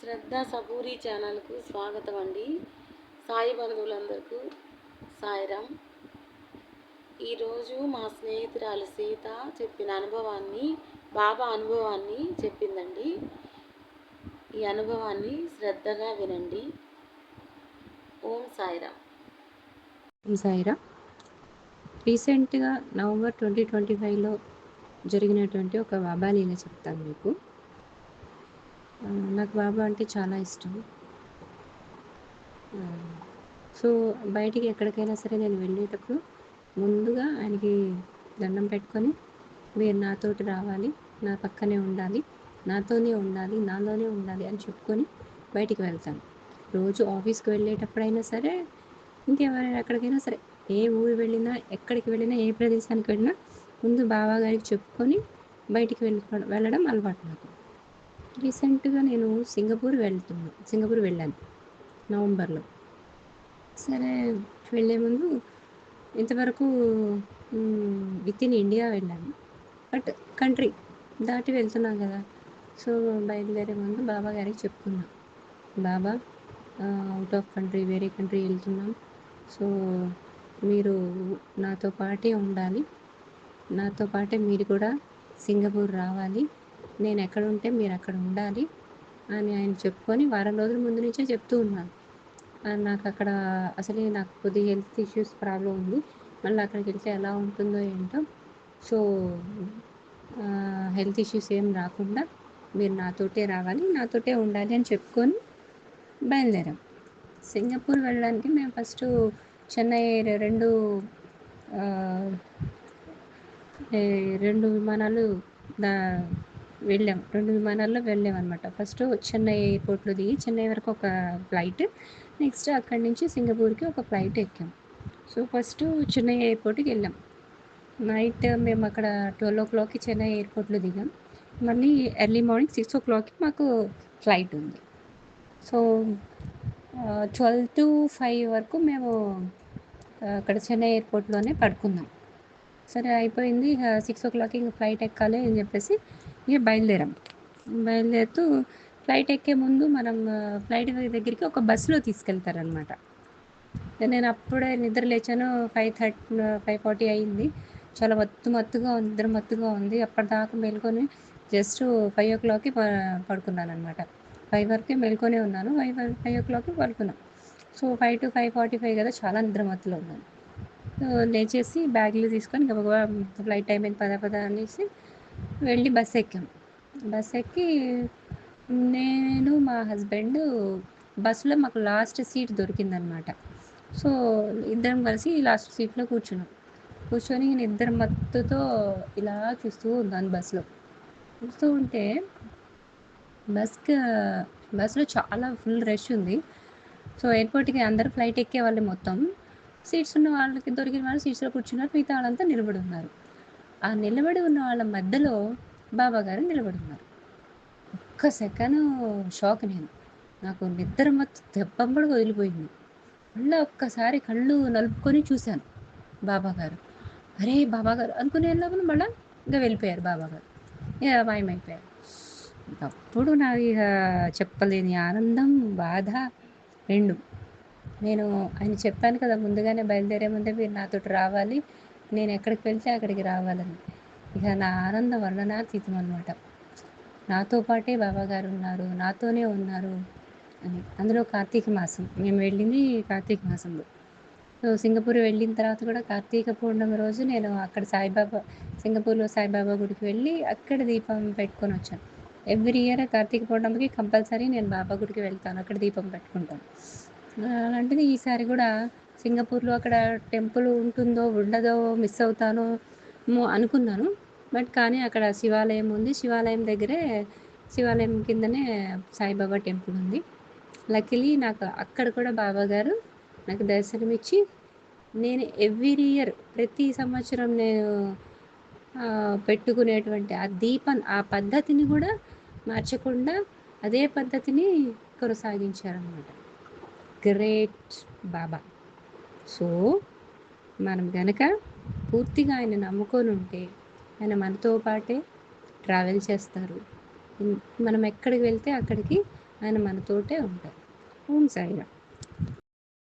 శ్రద్ధ సబూరి ఛానల్కు స్వాగతం అండి. సాయి బంధువులందరికీ సాయిరామ్. ఈరోజు మా స్నేహితురాలు సీత చెప్పిన బాబా అనుభవాన్ని చెప్పిందండి. ఈ అనుభవాన్ని శ్రద్ధగా వినండి. ఓం సాయిరామ్. ఓం సాయిరామ్. రీసెంట్గా నవంబర్ 2025లో జరిగినటువంటి ఒక బాబా లీల చెప్తాను మీకు. నాకు బాబా అంటే చాలా ఇష్టం. సో బయటికి ఎక్కడికైనా సరే నేను వెళ్ళేటప్పుడు ముందుగా ఆయనకి దండం పెట్టుకొని, మీరు నాతోటి రావాలి, నా పక్కనే ఉండాలి, నాతోనే ఉండాలి, నాలోనే ఉండాలి అని చెప్పుకొని బయటికి వెళ్తాను. రోజు ఆఫీస్కి వెళ్ళేటప్పుడైనా సరే, ఇంకెవరైనా ఎక్కడికైనా సరే, ఏ ఊరు వెళ్ళినా, ఎక్కడికి వెళ్ళినా, ఏ ప్రదేశానికి వెళ్ళినా ముందు బాబా గారికి చెప్పుకొని బయటికి వెళ్ళడం అలవాటు నాకు. రీసెంట్గా నేను సింగపూర్ వెళ్ళాను నవంబర్లో. సరే, వెళ్ళే ముందు ఇంతవరకు విత్ ఇన్ ఇండియా వెళ్ళాను, బట్ కంట్రీ దాటి వెళ్తున్నాం కదా. సో బయలుదేరే ముందు బాబా గారికి చెప్పుకున్నాం, బాబా అవుట్ ఆఫ్ కంట్రీ, వేరే కంట్రీ వెళ్తున్నాం. సో మీరు నాతో పాటే ఉండాలి, నాతో పాటే మీరు కూడా సింగపూర్ రావాలి, నేను ఎక్కడ ఉంటే మీరు అక్కడ ఉండాలి అని ఆయన చెప్పుకొని వారం రోజుల ముందు నుంచే చెప్తూ ఉన్నాను. నాకు అక్కడ అసలే నాకు కొద్దిగా హెల్త్ ఇష్యూస్ ప్రాబ్లం ఉంది, మళ్ళీ అక్కడికి వెళ్తే ఎలా ఉంటుందో ఏంటో. సో హెల్త్ ఇష్యూస్ ఏం రాకుండా మీరు నాతోటే రావాలి, నాతోటే ఉండాలి అని చెప్పుకొని బయలుదేరాం. సింగపూర్ వెళ్ళడానికి మేము ఫస్ట్ చెన్నై రెండు విమానాలు రెండు విమానాల్లో వెళ్ళామన్నమాట. ఫస్ట్ చెన్నై ఎయిర్పోర్ట్లో దిగి చెన్నై వరకు ఒక ఫ్లైట్, నెక్స్ట్ అక్కడి నుంచి సింగపూర్కి ఒక ఫ్లైట్ ఎక్కాం. సో ఫస్ట్ చెన్నై ఎయిర్పోర్ట్కి వెళ్ళాం. నైట్ మేము అక్కడ 12 o'clockకి చెన్నై ఎయిర్పోర్ట్లో దిగాం. మళ్ళీ ఎర్లీ మార్నింగ్ 6 o'clockకి మాకు ఫ్లైట్ ఉంది. సో 12 to 5 వరకు మేము అక్కడ చెన్నై ఎయిర్పోర్ట్లోనే పడుకున్నాం. సరే అయిపోయింది, 6 o'clockకి ఇంకా ఫ్లైట్ ఎక్కాలి అని చెప్పేసి ఇక బయలుదేరుతూ ఫ్లైట్ ఎక్కే ముందు మనం ఫ్లైట్ దగ్గరికి ఒక బస్సులో తీసుకెళ్తారనమాట. నేను అప్పుడే నిద్ర లేచాను, 5:40 అయింది. చాలా మత్తుగా ఉంది, నిద్ర మత్తుగా ఉంది. అప్పటిదాకా మేల్కొని జస్ట్ 5 o'clockకి పడుకున్నాను అనమాట. 5 వరకే మేల్కొనే ఉన్నాను, 5 o'clockకి పడుకున్నాను. సో 5 to 5:45 కదా, చాలా నిద్ర మత్తులో ఉన్నాను. లేచేసి బ్యాగులు తీసుకొని గబగబా ఫ్లైట్ టైం అయింది, పద అనేసి వెళ్ళి బస్ ఎక్కి నేను మా హస్బెండ్ బస్సులో మాకు లాస్ట్ సీట్ దొరికిందనమాట. సో ఇద్దరం కలిసి లాస్ట్ సీట్లో కూర్చొని నిద్ర మత్తుతో ఇలా చూస్తూ ఉన్నాను. చూస్తూ ఉంటే బస్సులో చాలా ఫుల్ రష్ ఉంది. సో ఎయిర్పోర్ట్కి అందరూ ఫ్లైట్ ఎక్కే వాళ్ళు, మొత్తం సీట్స్ ఉన్న వాళ్ళకి దొరికిన వాళ్ళు సీట్స్లో కూర్చున్నారు, మిగతా వాళ్ళంతా నిలబడి ఉన్నారు. ఆ నిలబడి ఉన్న వాళ్ళ మధ్యలో బాబా గారు నిలబడి ఉన్నారు. ఒక్క సెకండ్ షాక్. నాకు నిద్ర మొత్తం దెబ్బంబడి వదిలిపోయింది. మళ్ళీ ఒక్కసారి కళ్ళు నలుపుకొని చూశాను బాబా గారు. అరే బాబా గారు అనుకునే లోపల మళ్ళీ ఇంకా వెళ్ళిపోయారు బాబా గారు, ఇక మాయమైపోయారు. అప్పుడు నాకు ఇక చెప్పలేని ఆనందం, బాధ రెండు. నేను ఆయన చెప్పాను కదా ముందుగానే, బయలుదేరే ముందే మీరు నాతోటి రావాలి, నేను ఎక్కడికి వెళ్తే అక్కడికి రావాలని. ఇక నా ఆనందం వర్ణనాతీతం అనమాట. నాతో పాటే బాబా గారు ఉన్నారు, నాతోనే ఉన్నారు అని. అందులో కార్తీక మాసం, మేము వెళ్ళింది కార్తీక మాసంలో. సో సింగపూర్ వెళ్ళిన తర్వాత కూడా కార్తీక పూర్ణిమ రోజు నేను అక్కడ సింగపూర్లో సాయిబాబా గుడికి వెళ్ళి అక్కడ దీపం పెట్టుకొని వచ్చాను. ఎవ్రీ ఇయర్ కార్తీక పూర్ణిమకి కంపల్సరీ నేను బాబా గుడికి వెళ్తాను, అక్కడ దీపం పెట్టుకుంటాను. అలాంటిది ఈసారి కూడా సింగపూర్లో అక్కడ టెంపుల్ ఉంటుందో ఉండదో మిస్ అవుతానో అనుకున్నాను. బట్ కానీ అక్కడ శివాలయం ఉంది, శివాలయం కిందనే సాయిబాబా టెంపుల్ ఉంది. లక్కీలీ నాకు అక్కడ కూడా బాబా గారు నాకు దర్శనమిచ్చి, నేను ఎవ్రీ ఇయర్ ప్రతి సంవత్సరం నేను పెట్టుకునేటువంటి ఆ పద్ధతిని కూడా మార్చకుండా అదే పద్ధతిని కొనసాగించారన్నమాట. గ్రేట్ బాబా. సో మనం గనక పూర్తిగా ఆయన నమ్ముకొని ఉంటే ఆయన మనతో పాటే ట్రావెల్ చేస్తారు. మనం ఎక్కడికి వెళ్తే అక్కడికి ఆయన మనతోటే ఉంటారు. ఓం సాయిరామ్.